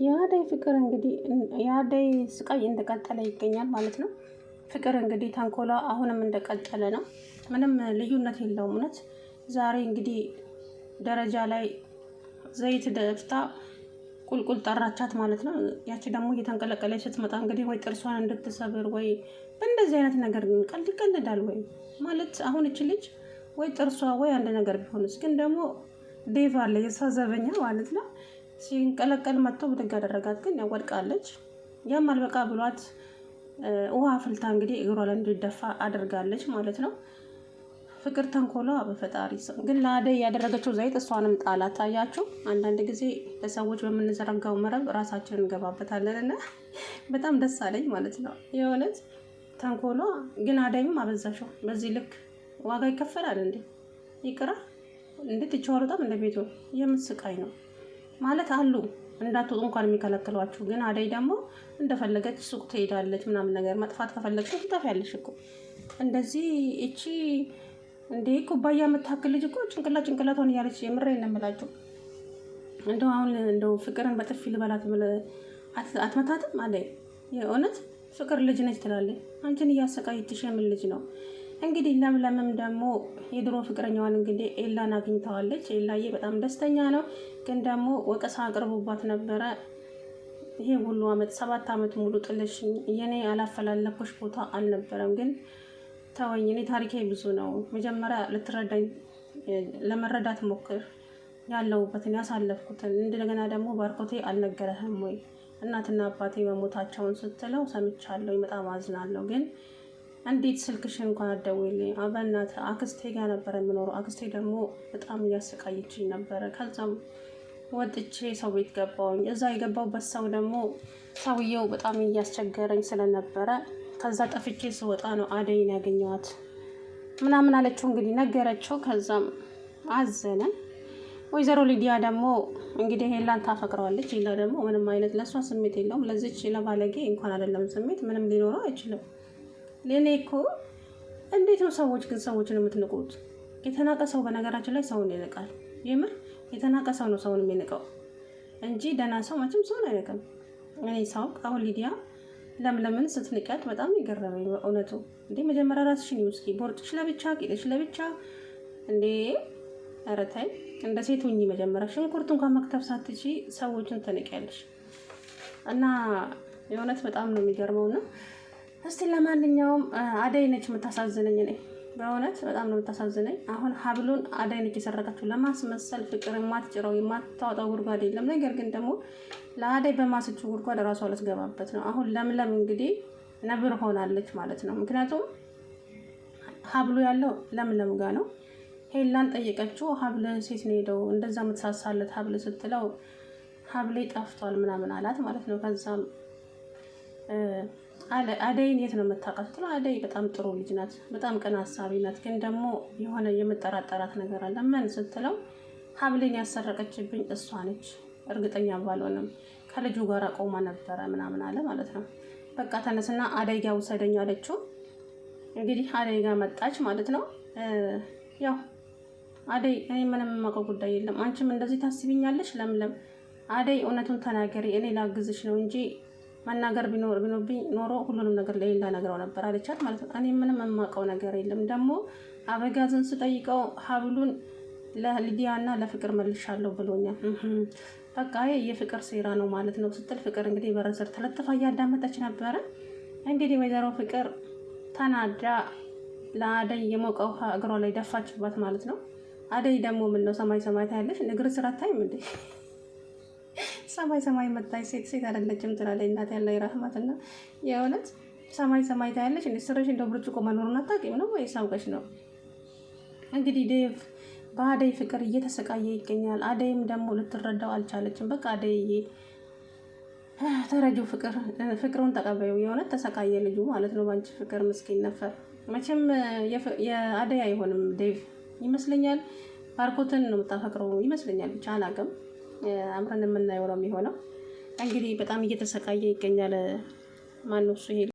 የአደይ ፍቅር እንግዲህ የአደይ ስቃይ እንደቀጠለ ይገኛል ማለት ነው። ፍቅር እንግዲህ ተንኮሏ አሁንም እንደቀጠለ ነው። ምንም ልዩነት የለውም። እውነት ዛሬ እንግዲህ ደረጃ ላይ ዘይት ደፍታ ቁልቁል ጠራቻት ማለት ነው። ያቺ ደግሞ እየተንቀለቀለች ስትመጣ እንግዲህ ወይ ጥርሷን እንድትሰብር ወይ በእንደዚህ አይነት ነገር ግን ቀልድ ይቀልዳል ወይ ማለት አሁን እች ልጅ ወይ ጥርሷ ወይ አንድ ነገር ቢሆንስ። ግን ደግሞ ዴቭ አለ የእሷ ዘበኛ ማለት ነው። ሲንቀለቀል መጥቶ ብድግ አደረጋት። ግን ያወድቃለች። ያም አልበቃ ብሏት ውሃ ፍልታ እንግዲህ እግሯ ላይ እንዲደፋ አድርጋለች ማለት ነው። ፍቅር ተንኮሏ በፈጣሪ ስም። ግን ለአደይ ያደረገችው ዘይት እሷንም ጣላት። ታያችሁ፣ አንዳንድ ጊዜ ለሰዎች በምንዘረጋው መረብ ራሳችንን እንገባበታለን እና በጣም ደስ አለኝ ማለት ነው የእውነት ተንኮሏ። ግን አደይም አበዛሽው። በዚህ ልክ ዋጋ ይከፈላል እንዴ? ይቅራ እንዴት ይቻወሩታም እንደ ቤቱ የምትስቃይ ነው ማለት አሉ እንዳትወጡ እንኳን የሚከለክሏችሁ። ግን አደይ ደግሞ እንደፈለገች ሱቅ ትሄዳለች ምናምን ነገር። መጥፋት ከፈለግሽ ትጠፊያለሽ እኮ እንደዚህ። እቺ እንዴ ኩባያ የምታክል ልጅ እኮ ጭንቅላቷን እያለች የምሬን ነው የምላችሁ። እንደው አሁን እንደው ፍቅርን በጥፊ ልበላት አትመታትም አደይ? የእውነት ፍቅር ልጅ ነች ትላለች። አንቺን እያሰቃየችሽ የምን ልጅ ነው? እንግዲህ ለምለምም ደግሞ የድሮ ፍቅረኛዋን እንግዲህ ኤላን አግኝተዋለች። ኤላዬ በጣም ደስተኛ ነው። ግን ደግሞ ወቀሳ አቅርቦባት ነበረ። ይሄ ሁሉ አመት 7 አመት ሙሉ ጥለሽኝ የኔ ያላፈላለኩሽ ቦታ አልነበረም። ግን ተወኝ፣ እኔ ታሪኬ ብዙ ነው። መጀመሪያ ልትረዳኝ ለመረዳት ሞክር፣ ያለሁበትን ያሳለፍኩትን። እንደገና ደግሞ ባርኮቴ አልነገረህም ወይ እናትና አባቴ መሞታቸውን ስትለው ሰምቻለሁ። በጣም አዝናለሁ። ግን እንዴት ስልክሽን እንኳን አትደውይልኝ? በእናትህ አክስቴ ጋር ነበረ የምኖረው። አክስቴ ደግሞ በጣም እያሰቃየችኝ ነበረ። ከዛም ወጥቼ ሰው ቤት ገባሁኝ። እዛ የገባሁበት ሰው ደግሞ ሰውየው በጣም እያስቸገረኝ ስለነበረ ከዛ ጠፍቼ ስወጣ ነው አደይን ያገኘዋት ምናምን አለችው። እንግዲህ ነገረችው። ከዛም አዘነ። ወይዘሮ ሊዲያ ደግሞ እንግዲህ ሄላን ታፈቅረዋለች። ሄላ ደግሞ ምንም አይነት ለእሷ ስሜት የለውም። ለዚች ለባለጌ እንኳን አይደለም ስሜት ምንም ሊኖረው አይችልም። ለኔ እኮ እንዴት ነው ሰዎች ግን ሰዎችን የምትንቁት? የተናቀ ሰው በነገራችን ላይ ሰውን ይንቃል። የምር የተናቀ ሰው ነው ሰውን የሚንቀው እንጂ ደህና ሰው መቼም ሰውን አይንቅም። እኔ ሳውቅ አሁን ሊዲያ ለምለምን ስትንቀት በጣም ይገረመኝ በእውነቱ። እንዴ መጀመሪያ ራስሽን ይውስኪ፣ ቦርጭሽ ለብቻ፣ ቂጥሽ ለብቻ። እንዴ ኧረ ተይ፣ እንደ ሴት ሁኚ መጀመሪያ። ሽንኩርት እንኳን መክተፍ ሳትቺ ሰዎችን ትንቂያለሽ። እና የእውነት በጣም ነው የሚገርመውና እስቲ ለማንኛውም አደይ ነች የምታሳዝነኝ። እኔ በእውነት በጣም ነው የምታሳዝነኝ። አሁን ሀብሉን አደይ ነች የሰረቀችው ለማስመሰል። ፍቅር የማትጭረው የማታወጣው ጉድጓድ የለም። ነገር ግን ደግሞ ለአደይ በማስችው ጉድጓድ እራሷ ልትገባበት ነው። አሁን ለምለም እንግዲህ ነብር ሆናለች ማለት ነው። ምክንያቱም ሀብሉ ያለው ለምለም ጋር ነው። ሄላን ጠየቀችው። ሀብል ሴት ነው ሄደው እንደዛ የምትሳሳለት ሀብል ስትለው ሀብሌ ጠፍቷል ምናምን አላት ማለት ነው። ከዛም አደይን የት ነው የምታውቃት ስትለው አደይ በጣም ጥሩ ልጅ ናት፣ በጣም ቀን ሀሳቢ ናት። ግን ደግሞ የሆነ የምጠራጠራት ነገር አለ። ምን ስትለው ሀብሌን ያሰረቀችብኝ እሷ ነች፣ እርግጠኛ ባልሆንም ከልጁ ጋር ቆማ ነበረ ምናምን አለ ማለት ነው። በቃ ተነስና አደይ ጋር ውሰደኝ አለችው። እንግዲህ አደይ ጋር መጣች ማለት ነው። ያው አደይ እኔ ምንም የማውቀው ጉዳይ የለም፣ አንቺም እንደዚህ ታስቢኛለሽ? ለምለም አደይ እውነቱን ተናገሪ፣ እኔ ላግዝሽ ነው እንጂ መናገር ቢኖርብኝ ኖሮ ሁሉንም ነገር ለሌላ ነግረው ነበር አለቻት ማለት ነው። እኔ ምንም የማውቀው ነገር የለም። ደግሞ አበጋዝን ስጠይቀው ሀብሉን ለሊዲያና ለፍቅር መልሻለሁ ብሎኛል። በቃ የፍቅር ሴራ ነው ማለት ነው ስትል ፍቅር እንግዲህ በረሰር ተለጥፋ እያዳመጠች ነበረ። እንግዲህ ወይዘሮ ፍቅር ተናዳ ለአደይ የሞቀ ውሃ እግሯ ላይ ደፋችባት ማለት ነው። አደይ ደግሞ ምን ነው ሰማይ ሰማይ ታያለሽ፣ ንግር ስራ አታይም እንዴ? ሰማይ ሰማይ መታይ ሴት ሴት አይደለችም ትላለች እናት ያለ ይራህማትና። የእውነት ሰማይ ሰማይ ታያለች እንዴ? ስርሽ እንደው ብርጭቆ መኖሩን አታውቂም ነው ወይስ አውቀሽ ነው? እንግዲህ ዴቭ በአደይ ፍቅር እየተሰቃየ ይገኛል። አደይም ደግሞ ልትረዳው አልቻለችም። በቃ አደይዬ ተረጂው ፍቅሩን ተቀበዩ። የእውነት ተሰቃየ ልጁ ማለት ነው ባንቺ ፍቅር። ምስኪን ነፈር። መቼም የአደይ አይሆንም ዴቭ ይመስለኛል። ባርኮትን ነው የምታፈቅረው ይመስለኛል። ብቻ አላውቅም። አምረን የምናየው ነው የሚሆነው። እንግዲህ በጣም እየተሰቃየ ይገኛል። ማነው እሱ? ይሄ